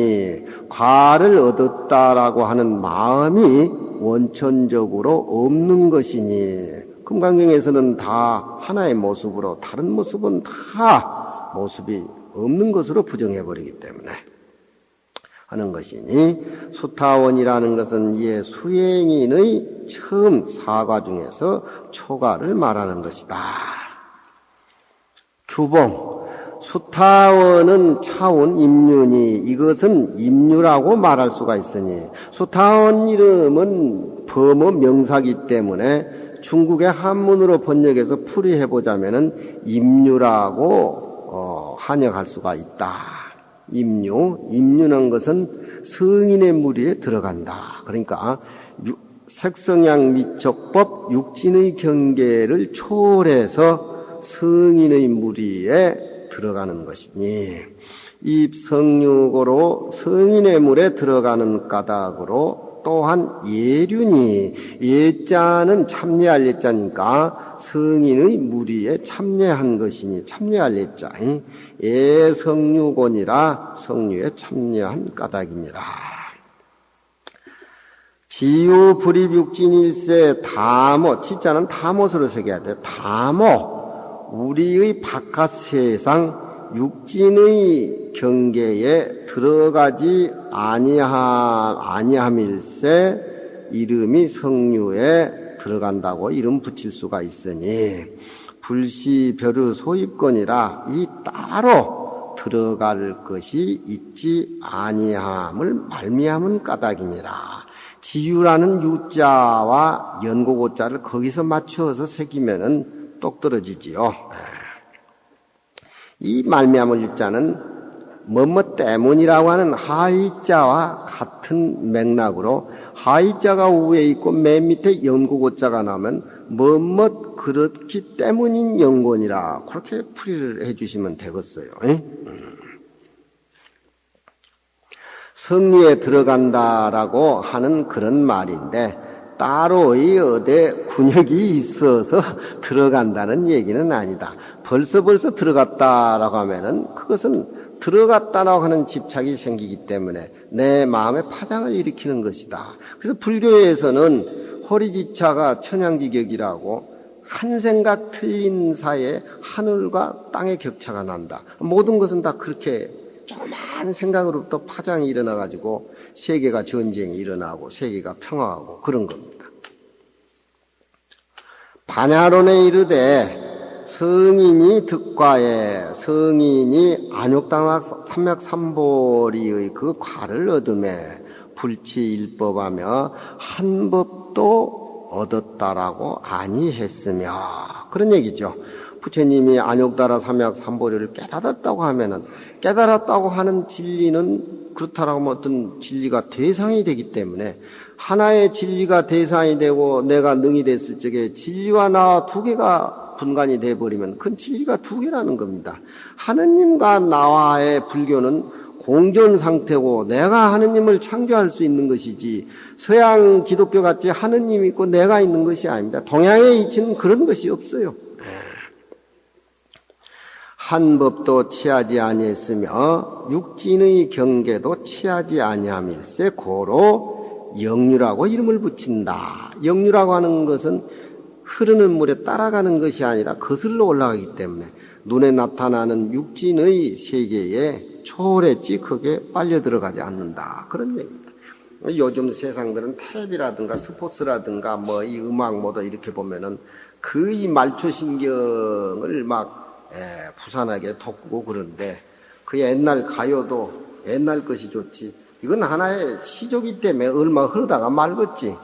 과를 얻었다라고 하는 마음이 원천적으로 없는 것이니, 금강경에서는 다 하나의 모습으로 다른 모습은 다 모습이 없는 것으로 부정해버리기 때문에 하는 것이니, 수타원이라는 것은 이에 수행인의 처음 사과 중에서 초가를 말하는 것이다. 규봉, 수타원은 차원 임륜이, 이것은 임류라고 말할 수가 있으니, 수타원 이름은 범어 명사기 때문에 중국의 한문으로 번역해서 풀이해보자면은 임류라고 한역할 수가 있다. 임류는 것은 성인의 무리에 들어간다. 그러니까 색성양 미척법 육진의 경계를 초월해서 성인의 무리에 들어가는 것이니, 입성육으로 성인의 물에 들어가는 까닭으로 또한 예륜이, 예자는 참여할 예자니까 성인의 무리에 참여한 것이니 참여할 예자, 예성유곤이라 성유에 참여한 까닭이니라. 지유 불입육진일세 다모, 치자는 다못으로 새겨야 돼. 다모, 우리의 바깥 세상 육진의 경계에 들어가지 아니함일세 이름이 성류에 들어간다고 이름 붙일 수가 있으니, 불시 벼르 소입권이라 이 따로 들어갈 것이 있지 아니함을 말미암은 까닭이니라. 지유라는 유자와 연고고자를 거기서 맞추어서 새기면은 똑 떨어지지요. 이 말미암을 유자는 뭐뭐 때문이라고 하는 하이자와 같은 맥락으로, 하이자가 위에 있고 맨 밑에 연고고자가 나오면 뭐뭐 그렇기 때문인 연곤이라, 그렇게 풀이를 해주시면 되겠어요. 성류에 들어간다라고 하는 그런 말인데, 따로의 어디 군역이 있어서 들어간다는 얘기는 아니다. 벌써 들어갔다라고 하면은 그것은 들어갔다라고 하는 집착이 생기기 때문에 내 마음에 파장을 일으키는 것이다. 그래서 불교에서는 허리지차가 천양지격이라고 한 생각 틀린 사이에 하늘과 땅의 격차가 난다. 모든 것은 다 그렇게 조그마한 생각으로부터 파장이 일어나가지고 세계가 전쟁이 일어나고 세계가 평화하고 그런 겁니다. 반야론에 이르되 성인이 득과에, 성인이 안욕당학 삼맥삼보리의 그 과를 얻음에 불치일법하며 한 법도 얻었다라고 아니했으며, 그런 얘기죠. 부처님이 안욕다라 삼맥삼보리를 깨달았다고 하면은, 깨달았다고 하는 진리는 그렇다라고 하면 어떤 진리가 대상이 되기 때문에, 하나의 진리가 대상이 되고 내가 능이 됐을 적에 진리와 나 두 개가 분간이 돼버리면 그건 진리가 두 개라는 겁니다. 하느님과 나와의 불교는 공존 상태고 내가 하느님을 창조할 수 있는 것이지, 서양 기독교 같이 하느님이 있고 내가 있는 것이 아닙니다. 동양의 이치는 그런 것이 없어요. 한 법도 취하지 아니했으며 육진의 경계도 취하지 아니함일세 고로 영유라고 이름을 붙인다. 영유라고 하는 것은 흐르는 물에 따라가는 것이 아니라 거슬러 올라가기 때문에 눈에 나타나는 육진의 세계에 초월했지 그게 빨려 들어가지 않는다. 그런 얘기입니다. 요즘 세상들은 텔레비라든가 스포츠라든가 뭐 이 음악 모두 이렇게 보면은 그 이 말초신경을 막 부산하게 돋구고 그런데, 그 옛날 가요도 옛날 것이 좋지, 이건 하나의 시조기 때문에 얼마 흐르다가 말겠지.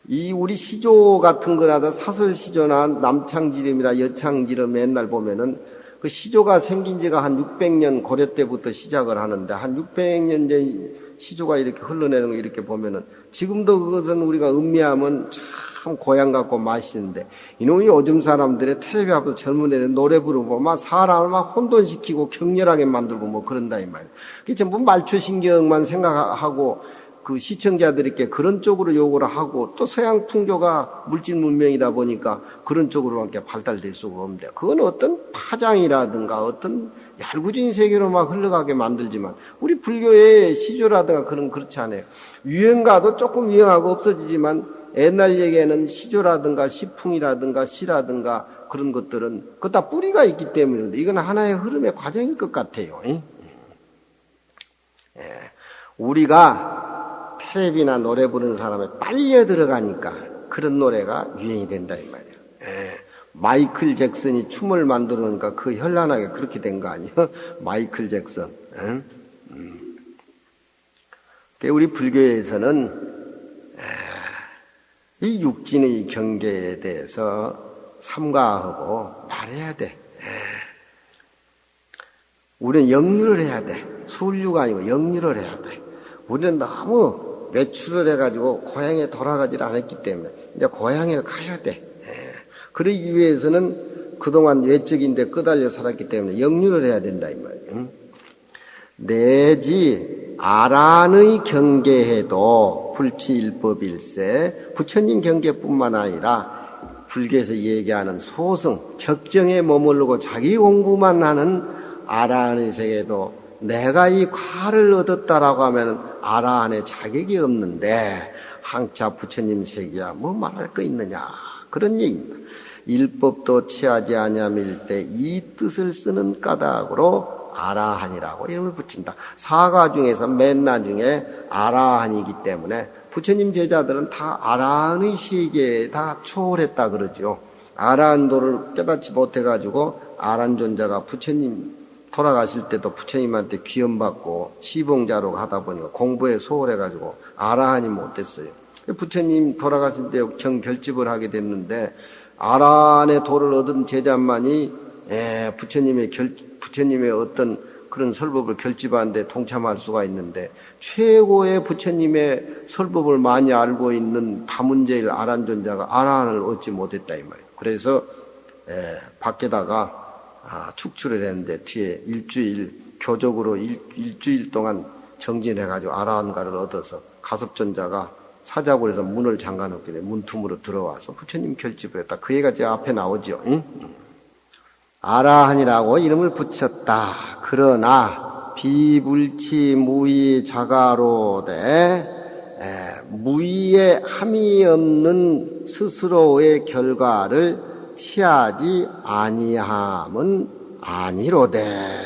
이 우리 시조 같은 거라도 사설 시조나 남창지름이나 여창지름 옛날 보면은 그 시조가 생긴 지가 한 600년 고려 때부터 시작을 하는데, 한 600년 전 시조가 이렇게 흘러내는 거 이렇게 보면은 지금도 그것은 우리가 음미하면 참 고향 같고 맛있는데 이놈이 요즘 사람들의 텔레비 앞에서 젊은 애들 노래 부르고 막 사람을 막 혼돈시키고 격렬하게 만들고 뭐 그런다 이 말이에요. 그게 전부 말초신경만 생각하고 그 시청자들에게 그런 쪽으로 요구를 하고 또 서양 풍조가 물질 문명이다 보니까 그런 쪽으로밖에 발달될 수가 없는데 그건 어떤 파장이라든가 어떤 얄궂은 세계로 막 흘러가게 만들지만 우리 불교의 시조라든가 그렇지 않아요. 유행가도 조금 유행하고 없어지지만 옛날 얘기에는 시조라든가 시풍이라든가 시라든가 그런 것들은 그거 다 뿌리가 있기 때문에 이건 하나의 흐름의 과정일 것 같아요. 우리가 텔레비나 노래 부르는 사람에 빨려 들어가니까 그런 노래가 유행이 된다 이 말이에요. 마이클 잭슨이 춤을 만들어 놓으니까 그 현란하게 그렇게 된 거 아니에요? 마이클 잭슨. 우리 불교에서는 이 육진의 경계에 대해서 삼가하고 말해야 돼. 우리는 역류를 해야 돼. 술류가 아니고 역류를 해야 돼. 우리는 너무 외출을 해가지고 고향에 돌아가지 않았기 때문에 이제 고향에 가야 돼. 그러기 위해서는 그동안 외적인데 끄달려 살았기 때문에 역류를 해야 된다 이 말이에요. 내지 아란의 경계에도 불치일법일세 부처님 경계뿐만 아니라 불교에서 얘기하는 소승 적정에 머무르고 자기 공부만 하는 아라한의 세계도 내가 이 과를 얻었다라고 하면 아라한의 자격이 없는데 항차 부처님 세계야 뭐 말할 거 있느냐 그런 얘기입니다. 일법도 취하지 아니함일 때 이 뜻을 쓰는 까닭으로 아라한이라고 이름을 붙인다. 사가 중에서 맨 나중에 아라한이기 때문에 부처님 제자들은 다 아라한의 세계에 다 초월했다 그러죠. 아라한도를 깨닫지 못해가지고 아란존자가 부처님 돌아가실 때도 부처님한테 귀염받고 시봉자로 하다 보니까 공부에 소홀해가지고 아라한이 못됐어요. 부처님 돌아가실 때 경결집을 하게 됐는데 아라한의 도를 얻은 제자만이 부처님의 어떤 그런 설법을 결집하는데 동참할 수가 있는데 최고의 부처님의 설법을 많이 알고 있는 다문제일 아란존자가 아라한을 얻지 못했다 이 말이에요. 그래서 밖에다가 축출을 했는데 뒤에 교적으로 일주일 동안 정진해가지고 아라한가를 얻어서 가섭존자가 사자굴에서 문을 잠가놓게 돼 문틈으로 들어와서 부처님 결집을 했다. 그 얘기가 제 앞에 나오죠. 아라한이라고 이름을 붙였다. 그러나 비불치 무의 자가로되 무의에 함이 없는 스스로의 결과를 취하지 아니함은 아니로되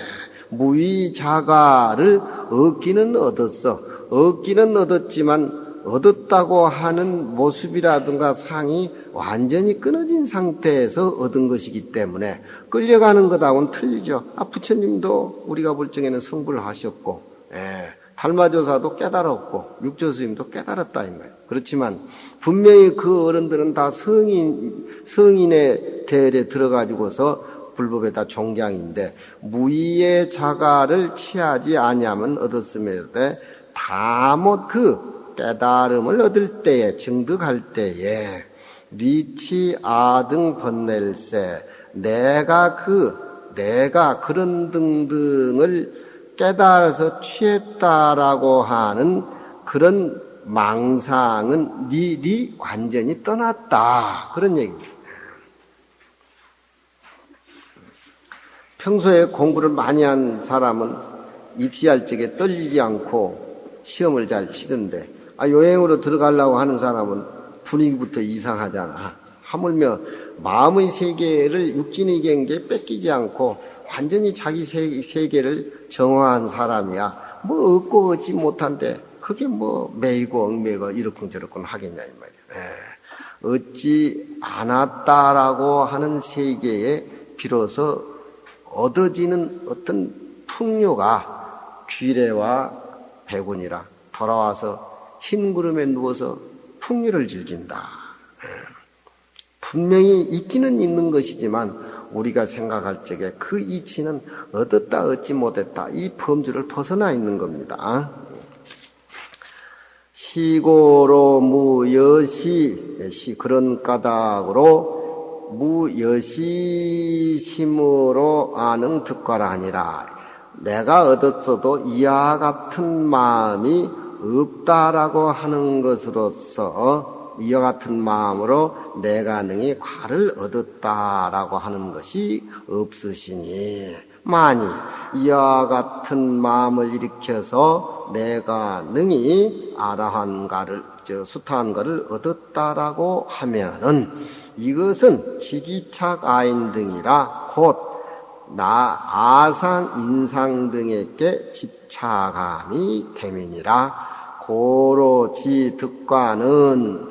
무의 자가를 얻기는 얻었어. 얻기는 얻었지만 얻었다고 하는 모습이라든가 상이 완전히 끊어진 상태에서 얻은 것이기 때문에 끌려가는 것하고는 틀리죠. 부처님도 우리가 볼 적에는 성불을 하셨고 달마조사도 깨달았고 육조스님도 깨달았다 이 말이에요. 그렇지만 분명히 그 어른들은 다 성인의 대열에 들어가지고서 불법에다 종장인데 무의의 자가를 취하지 아니하면 얻었음에도 다못 그 깨달음을 얻을 때에 증득할 때에 리치 아등 번낼세 내가 그런 등등을 깨달아서 취했다라고 하는 그런 망상은 니 완전히 떠났다 그런 얘기입니다. 평소에 공부를 많이 한 사람은 입시할 적에 떨리지 않고 시험을 잘 치던데 여행으로 들어가려고 하는 사람은 분위기부터 이상하잖아. 하물며 마음의 세계를 육진의 경계에 뺏기지 않고 완전히 자기 세계를 정화한 사람이야. 뭐 얻고 얻지 못한데 그게 뭐 매이고 얽매고 이렇쿵저렇쿵 하겠냐 이 말이야. 얻지 않았다라고 하는 세계에 비로소 얻어지는 어떤 풍요가 귀래와 백운이라 돌아와서 흰 구름에 누워서 풍류를 즐긴다. 분명히 있기는 있는 것이지만 우리가 생각할 적에 그 이치는 얻었다 얻지 못했다 이 범주를 벗어나 있는 겁니다. 시고로 무여시 그런 까닭으로 무여시심으로 아는 득과라 아니라 내가 얻었어도 이와 같은 마음이 없다라고 하는 것으로서 이와 같은 마음으로 내가 능히 과를 얻었다라고 하는 것이 없으시니 만일 이와 같은 마음을 일으켜서 내가 능히 아라한가를 수타한가를 얻었다라고 하면은 이것은 지기착 아인 등이라 곧 나 아상 인상 등에게 집착함이 됨이니라. 고로지 득과는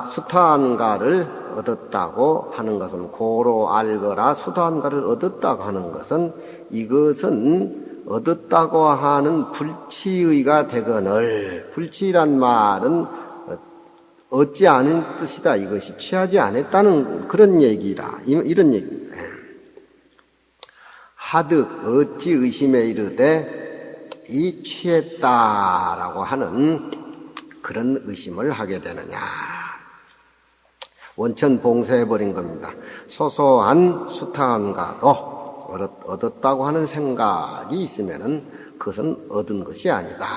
수타한가를 얻었다고 하는 것은 고로 알거라 수타한가를 얻었다고 하는 것은 이것은 얻었다고 하는 불치의가 되거늘 불치란 말은 얻지 않은 뜻이다. 이것이 취하지 않았다는 그런 얘기라. 이런 얘기입니다. 하득 어찌 의심에 이르되 이 취했다라고 하는 그런 의심을 하게 되느냐. 원천 봉쇄해버린 겁니다. 소소한 수타한가도 얻었다고 하는 생각이 있으면은 그것은 얻은 것이 아니다.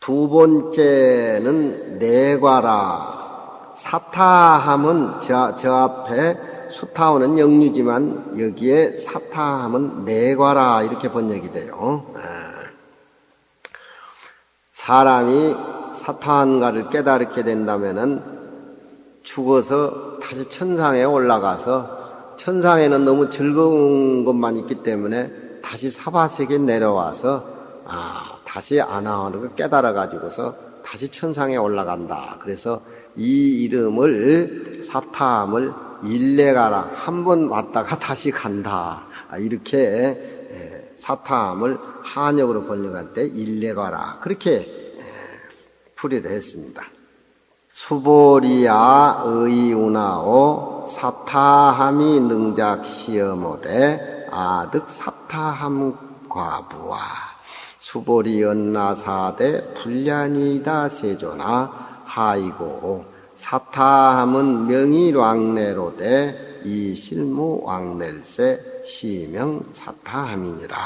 두 번째는 내과라. 사타함은 저 앞에 수타오는 영유지만 여기에 사타함은 내과라 이렇게 번역이 돼요. 사람이 사타한가를 깨달게 된다면은 죽어서 다시 천상에 올라가서 천상에는 너무 즐거운 것만 있기 때문에 다시 사바세계에 내려와서 다시 아나하는 걸 깨달아 가지고서 다시 천상에 올라간다. 그래서 이 이름을 사타함을 일레가라 한 번 왔다가 다시 간다. 이렇게 사타함을 한역으로 번역할 때 일레가라 그렇게 풀이를 했습니다. 수보리야 의운하오 사타함이 능작 시어모되 아득 사타함 과부와 수보리 연나사대 불량이다 세조나 하이고 사타함은 명의왕래로되 이 실무왕래일세 시명 사타함이니라.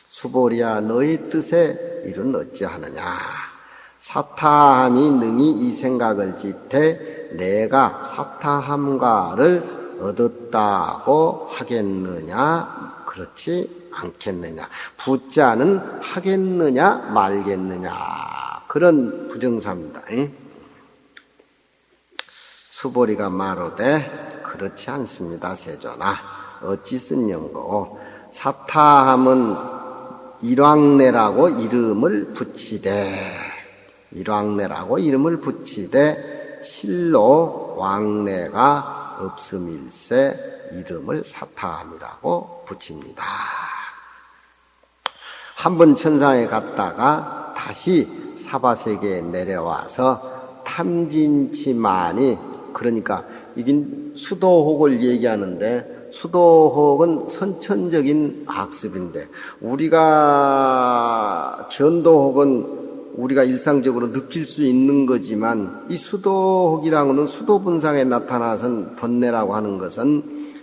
수보리야 너희 뜻에 이른 어찌하느냐. 사타함이 능히 이 생각을 짓되 내가 사타함가를 얻었다고 하겠느냐 그렇지 않겠느냐. 부자는 하겠느냐 말겠느냐 그런 부정사입니다. 수보리가 마로되 그렇지 않습니다. 세조나 어찌 쓴 영고 사타함은 일왕래라고 이름을 붙이되 실로 왕래가 없음일세 이름을 사타함이라고 붙입니다. 한번 천상에 갔다가 다시 사바세계에 내려와서 탐진치만이 그러니까 이긴 수도혹을 얘기하는데 수도혹은 선천적인 학습인데 우리가 견도혹은 우리가 일상적으로 느낄 수 있는 거지만 이 수도혹이라는 것은 수도분상에 나타나선 번뇌라고 하는 것은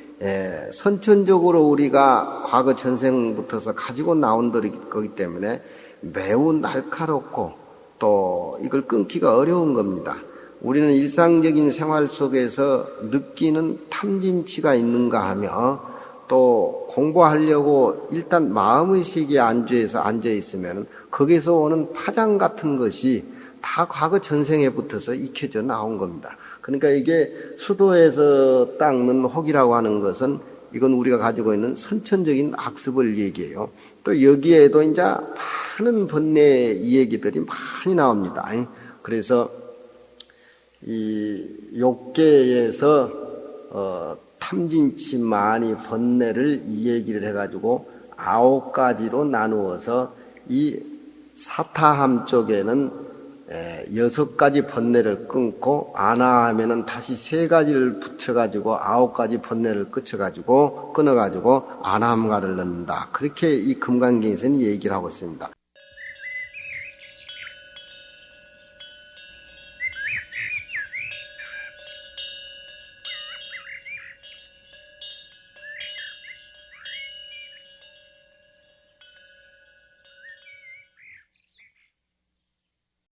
선천적으로 우리가 과거 전생부터서 가지고 나온 거기 때문에 매우 날카롭고 또 이걸 끊기가 어려운 겁니다. 우리는 일상적인 생활 속에서 느끼는 탐진치가 있는가 하며 또 공부하려고 일단 마음의 세계에 앉아 있으면 거기서 오는 파장 같은 것이 다 과거 전생에 붙어서 익혀져 나온 겁니다. 그러니까 이게 수도에서 닦는 혹이라고 하는 것은 이건 우리가 가지고 있는 선천적인 학습을 얘기해요. 또 여기에도 이제 많은 번뇌 이야기들이 많이 나옵니다. 그래서 이 욕계에서 탐진치 많이 번뇌를 이 얘기를 해가지고 9가지로 나누어서 이 사타함 쪽에는 6가지 번뇌를 끊고 아나하면은 다시 3가지를 붙여가지고 9가지 번뇌를 끊어가지고 아나함가를 넣는다. 그렇게 이 금강경에서는 얘기를 하고 있습니다.